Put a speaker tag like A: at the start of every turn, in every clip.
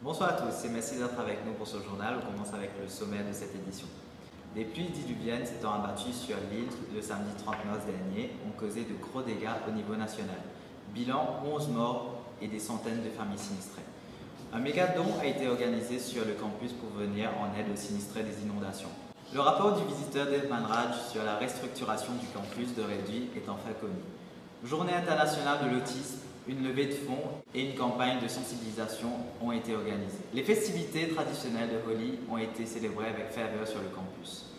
A: Bonsoir à tous et merci d'être avec nous pour ce journal. On commence avec le sommaire de cette édition. Des pluies diluviennes s'étant abattues sur l'île le samedi 30 mars dernier ont causé de gros dégâts au niveau national. Bilan 11 morts et des centaines de familles sinistrées. Un méga-don a été organisé sur le campus pour venir en aide aux sinistrés des inondations. Le rapport du visiteur Dave Manraj sur la restructuration du campus de Réduit est enfin connu. Journée internationale de l'autisme, une levée de fonds et une campagne de sensibilisation ont été organisées. Les festivités traditionnelles de Holi ont été célébrées avec ferveur sur le campus.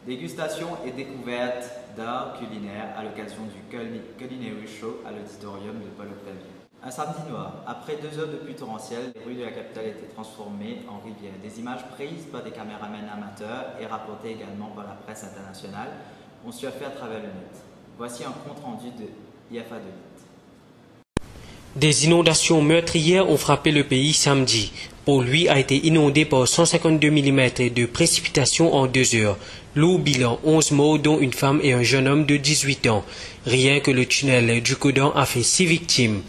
A: Dégustation et découverte d'art culinaire à l'occasion du Culinary Show à l'auditorium de Paul Octavien. Un samedi noir, après 2 heures de pluie torrentielle, les rues de la capitale étaient transformées en rivières. Des images prises par des caméramans amateurs et rapportées également par la presse internationale ont surfé à travers le net. Voici un compte rendu de IFA 2.
B: Des inondations meurtrières ont frappé le pays samedi. Port-Louis a été inondé par 152 mm de précipitations en 2 heures. Lourd bilan, 11 morts dont une femme et un jeune homme de 18 ans. Rien que le tunnel du Codan a fait 6 victimes.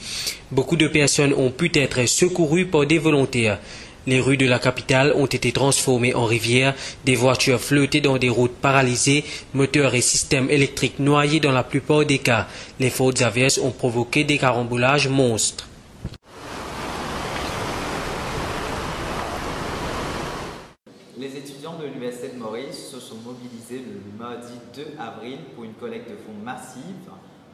B: Beaucoup de personnes ont pu être secourues par des volontaires. Les rues de la capitale ont été transformées en rivières, des voitures flottaient dans des routes paralysées, moteurs et systèmes électriques noyés dans la plupart des cas. Les fortes averses ont provoqué des carambolages monstres.
A: Les étudiants de l'Université de Maurice se sont mobilisés le mardi 2 avril pour une collecte de fonds massive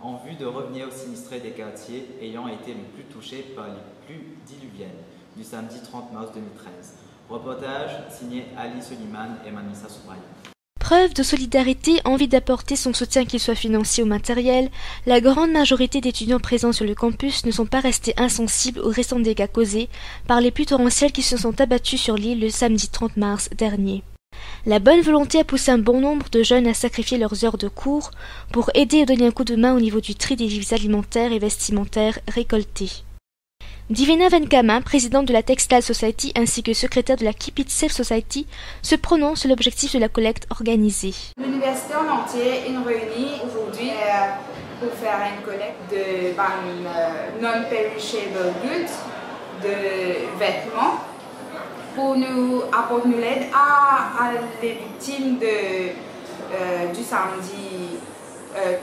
A: en vue de revenir aux sinistrés des quartiers ayant été les plus touchés par les pluies diluviennes du samedi 30 mars 2013. Reportage signé Ali Soliman et Manissa Soubraï.
C: Preuve de solidarité, envie d'apporter son soutien qu'il soit financier ou matériel, la grande majorité d'étudiants présents sur le campus ne sont pas restés insensibles aux récents dégâts causés par les pluies torrentielles qui se sont abattues sur l'île le samedi 30 mars dernier. La bonne volonté a poussé un bon nombre de jeunes à sacrifier leurs heures de cours pour aider et donner un coup de main au niveau du tri des livres alimentaires et vestimentaires récoltés. Divina Venkama, présidente de la Textile Society ainsi que secrétaire de la Keep It Safe Society, se prononce sur l'objectif de la collecte organisée.
D: L'université en entier est réunie aujourd'hui pour faire une collecte de non-perishable goods, de vêtements, pour nous apporter l'aide à les victimes du samedi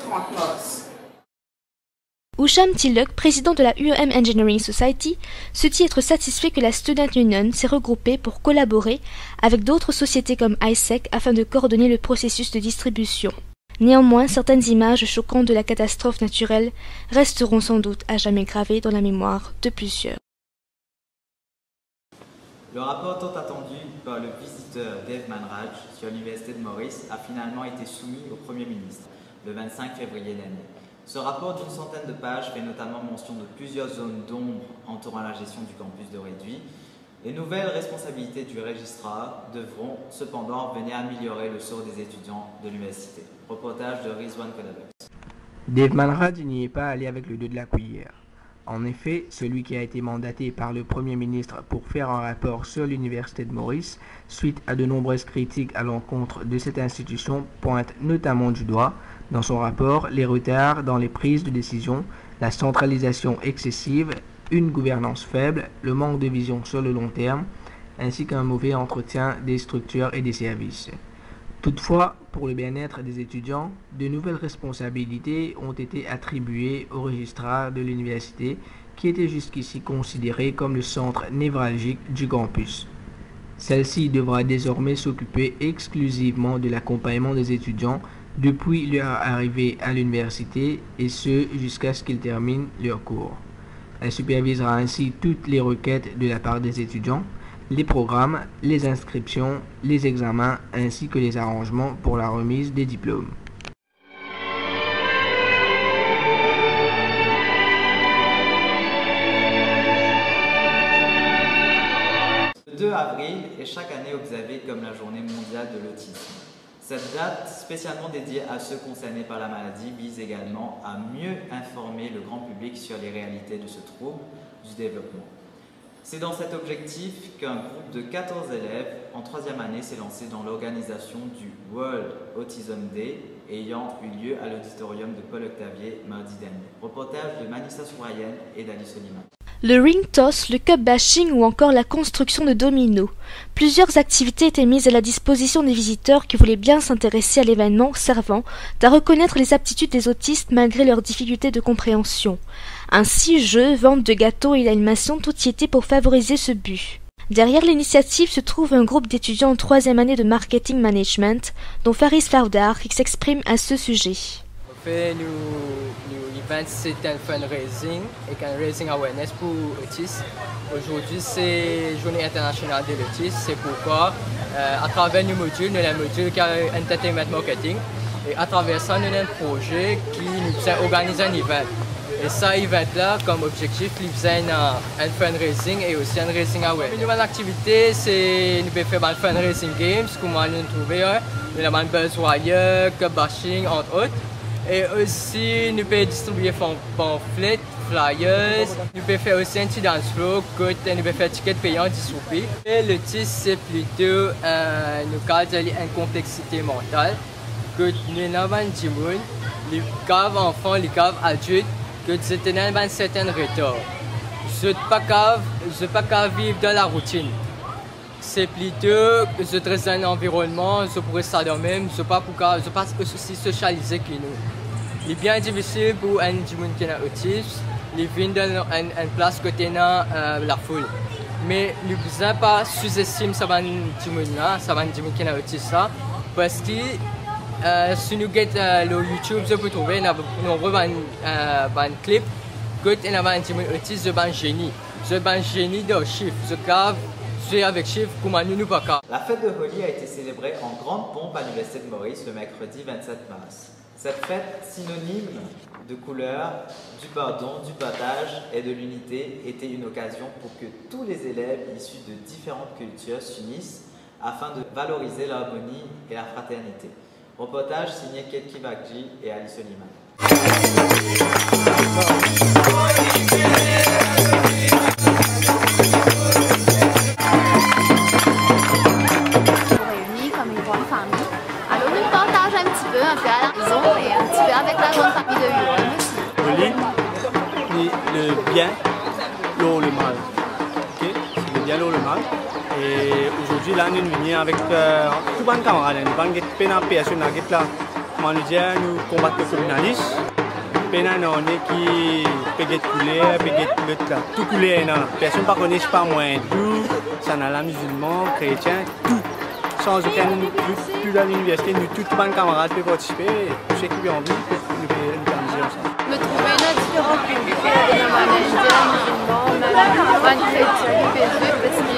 D: 30 mars.
C: Usham Tiluk, président de la UEM Engineering Society, se dit être satisfait que la Student Union s'est regroupée pour collaborer avec d'autres sociétés comme ISEC afin de coordonner le processus de distribution. Néanmoins, certaines images choquantes de la catastrophe naturelle resteront sans doute à jamais gravées dans la mémoire de plusieurs.
A: Le rapport tant attendu par le visiteur Dave Manraj sur l'Université de Maurice a finalement été soumis au Premier ministre le 25 février dernier. Ce rapport d'une centaine de pages fait notamment mention de plusieurs zones d'ombre entourant la gestion du campus de Réduit. Les nouvelles responsabilités du registrar devront cependant venir améliorer le sort des étudiants de l'université. Reportage de Rizwan Kodabek.
E: Dave Manraj n'y est pas allé avec le dos de la cuillère. En effet, celui qui a été mandaté par le Premier ministre pour faire un rapport sur l'Université de Maurice, suite à de nombreuses critiques à l'encontre de cette institution, pointe notamment du doigt, dans son rapport, les retards dans les prises de décision, la centralisation excessive, une gouvernance faible, le manque de vision sur le long terme, ainsi qu'un mauvais entretien des structures et des services. Toutefois, pour le bien-être des étudiants, de nouvelles responsabilités ont été attribuées au registrar de l'université qui était jusqu'ici considéré comme le centre névralgique du campus. Celle-ci devra désormais s'occuper exclusivement de l'accompagnement des étudiants depuis leur arrivée à l'université et ce jusqu'à ce qu'ils terminent leur cours. Elle supervisera ainsi toutes les requêtes de la part des étudiants, les programmes, les inscriptions, les examens ainsi que les arrangements pour la remise des diplômes.
A: Le 2 avril est chaque année observé comme la journée mondiale de l'autisme. Cette date, spécialement dédiée à ceux concernés par la maladie, vise également à mieux informer le grand public sur les réalités de ce trouble du développement. C'est dans cet objectif qu'un groupe de 14 élèves en 3e année s'est lancé dans l'organisation du World Autism Day ayant eu lieu à l'auditorium de Paul Octavien mardi dernier. Reportage de Manissa Soubraïen et d'Ali Soliman.
C: le ring toss, le cup bashing ou encore la construction de dominos. Plusieurs activités étaient mises à la disposition des visiteurs qui voulaient bien s'intéresser à l'événement, servant à reconnaître les aptitudes des autistes malgré leurs difficultés de compréhension. Ainsi, jeux, vente de gâteaux et l'animation, tout y était pour favoriser ce but. Derrière l'initiative se trouve un groupe d'étudiants en 3e année de marketing management, dont Faris Fardar, qui s'exprime à ce sujet.
F: L'event, c'est un fundraising et un raising awareness pour l'autisme. Aujourd'hui, c'est Journée internationale de l'autisme. C'est pourquoi, à travers nos modules, nous avons un module qui est Entertainment Marketing. Et à travers ça, nous avons un projet qui nous a organisé un event. Et ça, event-là, comme objectif, il faisait un fundraising et aussi un raising awareness. Une nouvelle activité, c'est nous pouvons faire des fundraising games, comme nous avons trouvé. Nous avons un Buzz Wire, cup bashing, entre autres. Et aussi, nous pouvons distribuer pamphlets, flyers. Nous pouvons faire aussi un petit dance floor, nous pouvons faire ticket payant, 10 roupies. Et l'autisme, c'est plutôt nous cadre une complexité mentale. Que nous avons des gens, les caves enfants, les caves adultes, que c'est un certain retard. Je ne peux pas vivre dans la routine. C'est plutôt que je reste dans un environnement, je pourrais ça de même, je ne peux pas aussi socialiser que nous. Il est bien difficile pour un gens qui est autiste, il vient dans une place côté la foule. Mais nous ne pouvons pas sous-estimer ces gens-là, ces gens qui sont autistes, parce que si nous regardons le YouTube, je peux trouver un clip que nous avons un gens autiste, c'est un génie. C'est un génie de chiffres, c'est avec chiffres comme nous pas.
A: La fête de Holi a été célébrée en grande pompe à l'Université de Maurice le mercredi 27 mars. Cette fête, synonyme de couleur, du pardon, du partage et de l'unité, était une occasion pour que tous les élèves issus de différentes cultures s'unissent afin de valoriser l'harmonie et la fraternité. Reportage signé Ketki Bakji et Ali Soliman.
G: Un peu à la maison et un petit peu avec la grande famille de Huron aussi.
H: Holi, le bien, l'eau, le mal. Okay? C'est le bien, l'eau, le mal. Et aujourd'hui, là, nous venons avec tous les camarades. Nous avons une personne là. Nous combattons le communalisme. Nous avons qui peut couler, tout couler. Personne ne connaît pas moi. Tout, ça n'a la musulman, chrétien, tout. Sans aucun plus dans l'université, nous tous les camarades peuvent participer, tous ceux qui ont envie, nous pouvons organiser ensemble.
I: Me trouver une différence culturelle de la indien, musulman, même chrétien, du PSV, parce que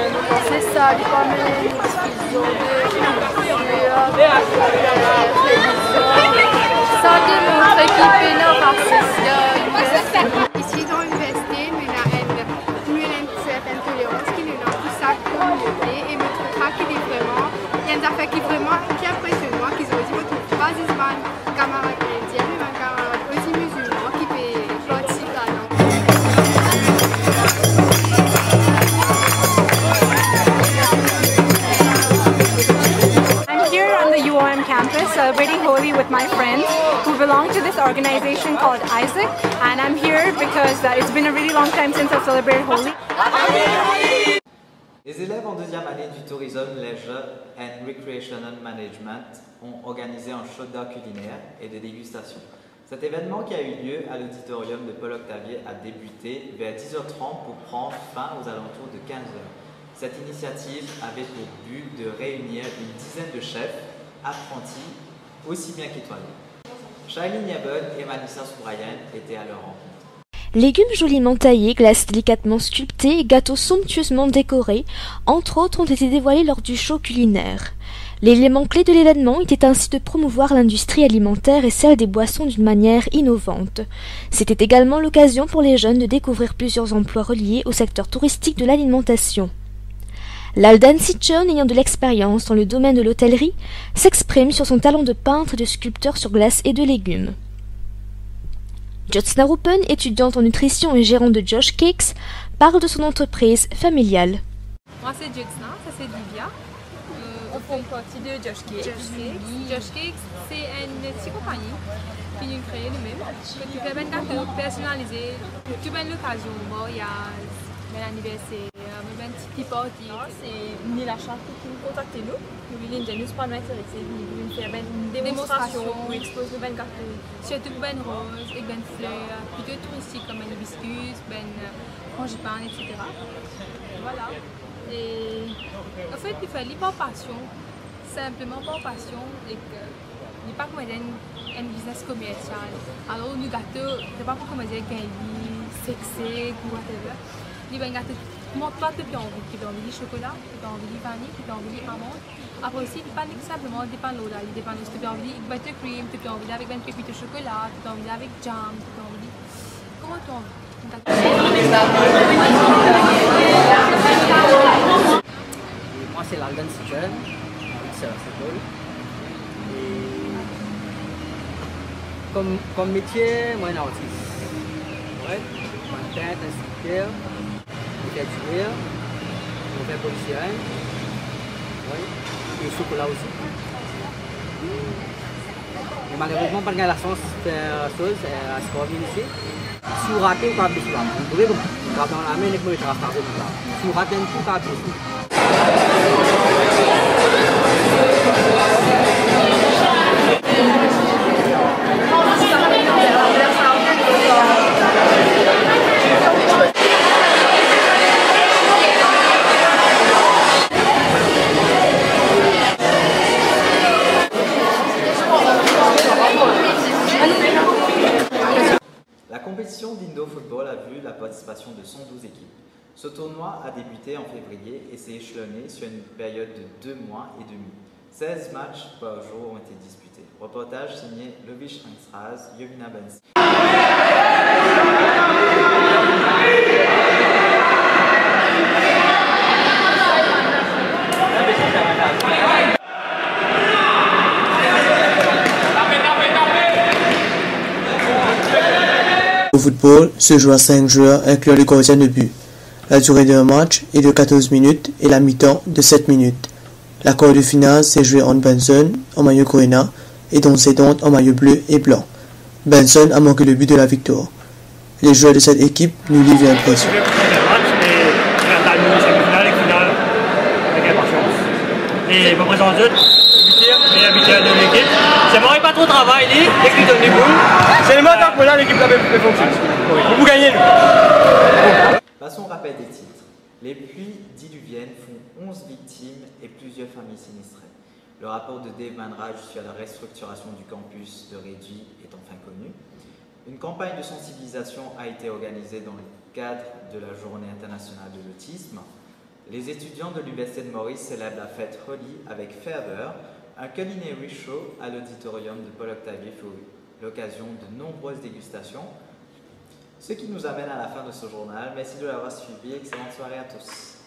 I: nous pensons ça, quand même, ils ont de culture, religion, ça démontre qu'il fait leur social.
J: Ici dans l'université, nous avons une certaine tolérance qui nous donne tout ça communauté et me trouvera qu'il est vraiment, il y a une affaire qui impressionne moi, qu'ils ont dit, me trouve pas des camarades chrétiens, mais un camarade aussi musulman qui peut participer à nous.
K: I'm here on the UOM campus celebrating Holi with my friends who belong to this organization called Isaac, and I'm here because it's been a really long time since I've celebrated Holi.
A: Les élèves en 2e année du Tourism, Leisure and Recreational Management ont organisé un show d'art culinaire et de dégustation. Cet événement qui a eu lieu à l'auditorium de Paul Octavier a débuté vers 10h30 pour prendre fin aux alentours de 15h. Cette initiative avait pour but de réunir une dizaine de chefs, apprentis, aussi bien qu'étoilés. Shailene Yabon et Manissa Sourayan étaient à leur rencontre.
C: Légumes joliment taillés, glaces délicatement sculptées et gâteaux somptueusement décorés, entre autres, ont été dévoilés lors du show culinaire. L'élément clé de l'événement était ainsi de promouvoir l'industrie alimentaire et celle des boissons d'une manière innovante. C'était également l'occasion pour les jeunes de découvrir plusieurs emplois reliés au secteur touristique de l'alimentation. Laldan Sichon, ayant de l'expérience dans le domaine de l'hôtellerie, s'exprime sur son talent de peintre et de sculpteur sur glace et de légumes. Jotsna Rupen, étudiante en nutrition et gérante de Josh Cakes, parle de son entreprise familiale.
L: Moi c'est Jotsna, ça c'est Livia. on fait partie de Josh Cakes. Josh Cakes, c'est une petite compagnie qui nous crée nous-mêmes. Tu fais un gâteau personnalisé. Tu as l'occasion, il y a l'anniversaire, un petit party. C'est ni la charte qui nous contacte nous. Nous voulons pas nous intéresser, nous voulons faire une démonstration pour exposer le gâteau. Surtout ben rose et ben fleurs, plutôt touristiques comme un hibiscus, ben frangipane, etc. Voilà. Et en fait, il fallait par passion, simplement par passion, et que il n'est pas comme un business commercial. Alors, nous gâteaux, c'est pas comme un gagné, sexy, ou whatever. Il y a un gâteau, comment toi tu as envie? Tu as envie de chocolat, tu as envie de vanille, tu as envie d'amande. Après aussi, il n'est pas simplement des pains là, il dépend de ce que tu as envie de buttercream, tu as envie avec une pépite de chocolat, tu as envie avec jam, tu as envie. Comment tu as envie?
M: Moi, c'est l'Alden Season, c'est football. Comme métier, moi, je suis un artiste. Ouais, je suis instructeur, je fais du rire, je fais policier, ouais, et le chocolat aussi. Et malheureusement, pas de la chance de faire chose, à ce qu'on vient ici. Si vous ratez, vous pouvez faire. Vous pouvez faire dans la main et vous pouvez faire. Si vous ratez un coup, vous pouvez faire.
A: La compétition d'Indo Football a vu la participation de 112 équipes. Ce tournoi a débuté en février et s'est échelonné sur une période de 2 mois et demi. 16 matchs par jour ont été disputés. Reportage signé Lovish Rangsraz, Jovina Benz.
N: Le football se joue à 5 joueurs incluant les gardiens de but. La durée d'un match est de 14 minutes et la mi-temps de 7 minutes. La quart de finale s'est jouée entre Benson en maillot Corona et Don Cédant en maillot bleu et blanc. Benson a manqué le but de la victoire. Les joueurs de cette équipe nous livrent l'impression.
O: Et je me présente de l'équipe. Ça m'aurait pas trop de travail, l'équipe donne des boules. C'est le matin que là l'équipe avait fait fonctionner. Vous gagnez.
A: Passons au rappel des titres. Les pluies diluviennes font 11 victimes et plusieurs familles sinistrées. Le rapport de Dave Manraj sur la restructuration du campus de Réduit est enfin connu. Une campagne de sensibilisation a été organisée dans le cadre de la Journée internationale de l'autisme. Les étudiants de l'Université de Maurice célèbrent la fête Holi avec ferveur. Un culinary show à l'auditorium de Paul Octavie fut l'occasion de nombreuses dégustations. Ce qui nous amène à la fin de ce journal. Merci de l'avoir suivi. Excellente soirée à tous.